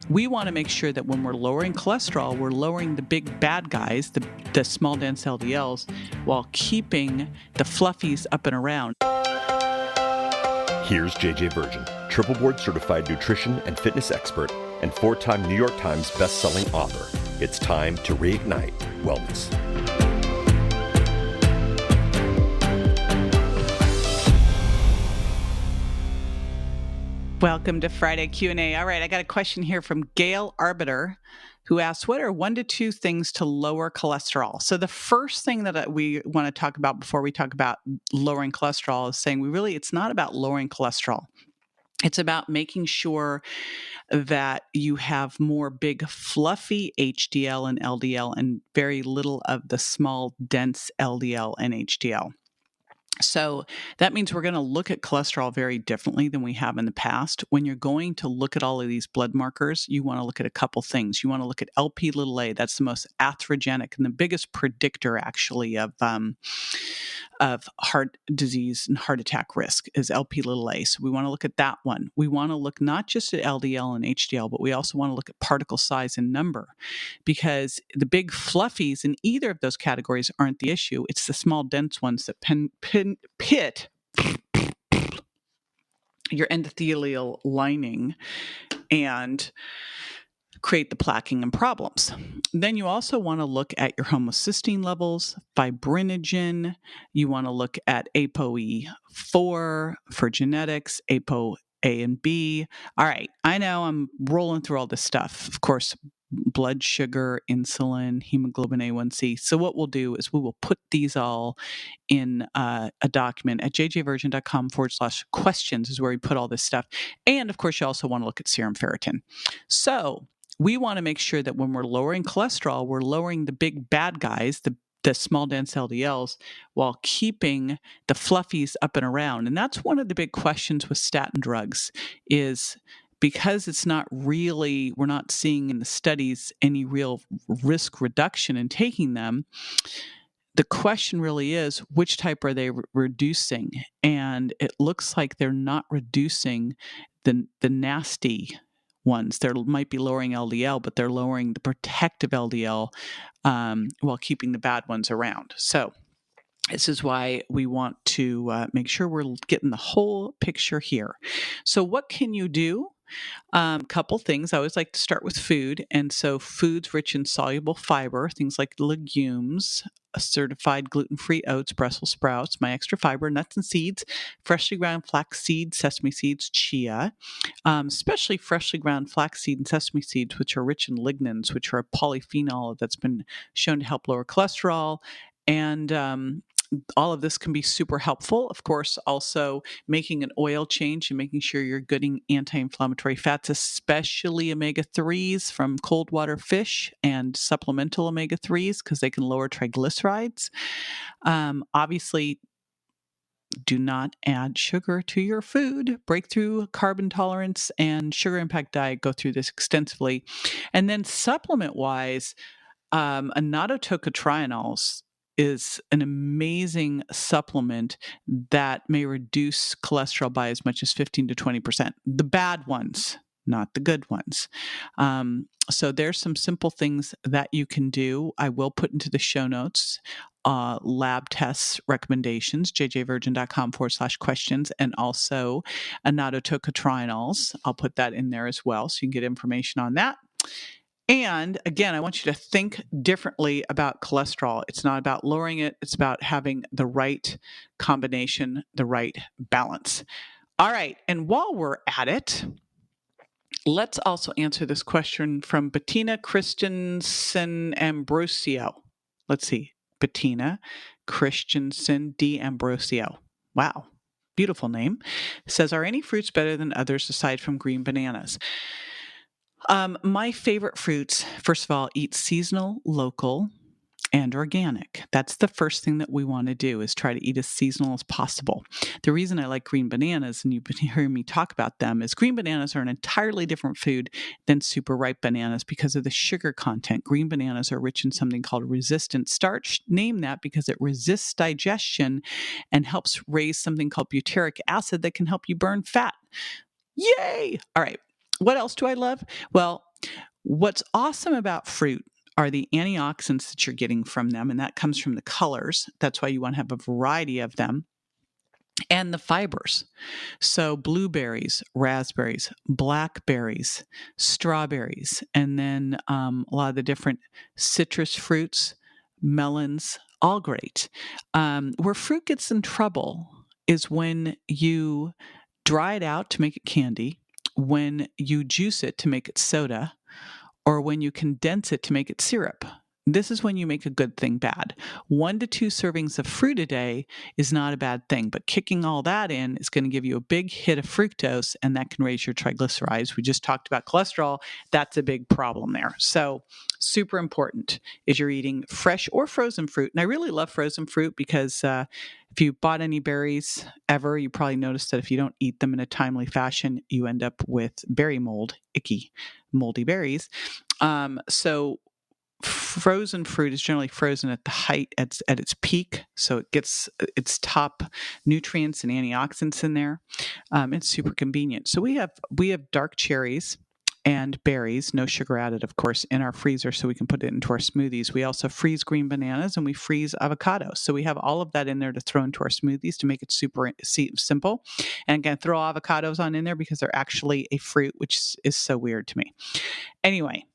we want to make sure that when we're lowering cholesterol, we're lowering the big bad guys, the small dense LDLs, while keeping the fluffies up and around. Here's JJ Virgin, triple board certified nutrition and fitness expert and 4-time New York Times best-selling author. It's time to reignite wellness. Welcome to Friday Q&A. All right, I got a question here from Gail Arbiter, who asks, what are 1 to 2 things to lower cholesterol? So the first thing that we want to talk about before we talk about lowering cholesterol is saying it's not about lowering cholesterol. It's about making sure that you have more big, fluffy HDL and LDL and very little of the small, dense LDL and HDL. So that means we're going to look at cholesterol very differently than we have in the past. When you're going to look at all of these blood markers, you want to look at a couple things. You want to look at Lp(a). That's the most atherogenic and the biggest predictor, actually, of heart disease and heart attack risk is Lp(a). So we want to look at that one. We want to look not just at LDL and HDL, but we also want to look at particle size and number, because the big fluffies in either of those categories aren't the issue. It's the small, dense ones that pit your endothelial lining and create the plaquing and problems. Then you also want to look at your homocysteine levels, fibrinogen. You want to look at ApoE4 for genetics, ApoA and B. All right, I know I'm rolling through all this stuff. Of course, blood sugar, insulin, hemoglobin A1C. So what we'll do is we will put these all in a document at jjvirgin.com/questions is where we put all this stuff. And of course, you also want to look at serum ferritin. So we want to make sure that when we're lowering cholesterol, we're lowering the big bad guys, the small dense LDLs, while keeping the fluffies up and around. And that's one of the big questions with statin drugs is because it's not really, we're not seeing in the studies any real risk reduction in taking them. The question really is, which type are they reducing? And it looks like they're not reducing the nasty ones. They might be lowering LDL, but they're lowering the protective LDL while keeping the bad ones around. So this is why we want to make sure we're getting the whole picture here. So what can you do? Couple things. I always like to start with food. And so foods rich in soluble fiber, things like legumes, certified gluten-free oats, Brussels sprouts, my extra fiber, nuts and seeds, freshly ground flax seeds, sesame seeds, chia, especially freshly ground flax seed and sesame seeds, which are rich in lignans, which are a polyphenol that's been shown to help lower cholesterol. And all of this can be super helpful. Of course, also making an oil change and making sure you're getting anti-inflammatory fats, especially omega-3s from cold water fish and supplemental omega-3s because they can lower triglycerides. Obviously, do not add sugar to your food. Breakthrough Carbon Tolerance and Sugar Impact Diet go through this extensively. And then supplement-wise, annatto tocotrienols is an amazing supplement that may reduce cholesterol by as much as 15 to 20%. The bad ones, not the good ones. So there's some simple things that you can do. I will put into the show notes lab tests recommendations, jjvirgin.com/questions, and also annatto tocotrienols. I'll put that in there as well so you can get information on that. And again, I want you to think differently about cholesterol. It's not about lowering it. It's about having the right combination, the right balance. All right. And while we're at it, let's also answer this question from Bettina Christensen Ambrosio. Let's see. Bettina Christensen D. Ambrosio. Wow. Beautiful name. Says, are any fruits better than others aside from green bananas? My favorite fruits, first of all, eat seasonal, local, and organic. That's the first thing that we want to do is try to eat as seasonal as possible. The reason I like green bananas, and you've been hearing me talk about them, is green bananas are an entirely different food than super ripe bananas because of the sugar content. Green bananas are rich in something called resistant starch. Name that because it resists digestion and helps raise something called butyric acid that can help you burn fat. Yay! All right. What else do I love? Well, What's awesome about fruit are the antioxidants that you're getting from them, and that comes from the colors. That's why you want to have a variety of them. And the fibers. So blueberries, raspberries, blackberries, strawberries, and then a lot of the different citrus fruits, melons, all great. Where fruit gets in trouble is when you dry it out to make it candy, when you juice it to make it soda, or when you condense it to make it syrup. This is when you make a good thing bad. 1 to 2 servings of fruit a day is not a bad thing, but kicking all that in is going to give you a big hit of fructose, and that can raise your triglycerides. We just talked about cholesterol. That's a big problem there. So super important is you're eating fresh or frozen fruit. And I really love frozen fruit because if you bought any berries ever, you probably noticed that if you don't eat them in a timely fashion, you end up with berry mold, icky, moldy berries. So frozen fruit is generally frozen at the height at its peak, so it gets its top nutrients and antioxidants in there. It's super convenient. So we have dark cherries and berries, no sugar added, of course, in our freezer, so we can put it into our smoothies. We also freeze green bananas and we freeze avocados. So we have all of that in there to throw into our smoothies to make it super simple. And again, throw avocados on in there because they're actually a fruit, which is so weird to me. Anyway.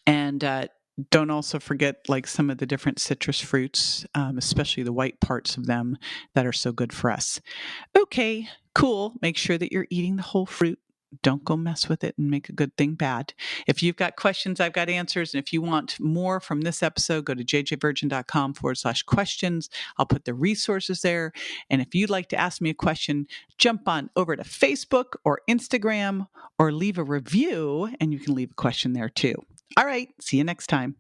And don't also forget like some of the different citrus fruits, especially the white parts of them that are so good for us. Okay, cool. Make sure that you're eating the whole fruit. Don't go mess with it and make a good thing bad. If you've got questions, I've got answers. And if you want more from this episode, go to jjvirgin.com/questions. I'll put the resources there. And if you'd like to ask me a question, jump on over to Facebook or Instagram or leave a review, and you can leave a question there too. All right. See you next time.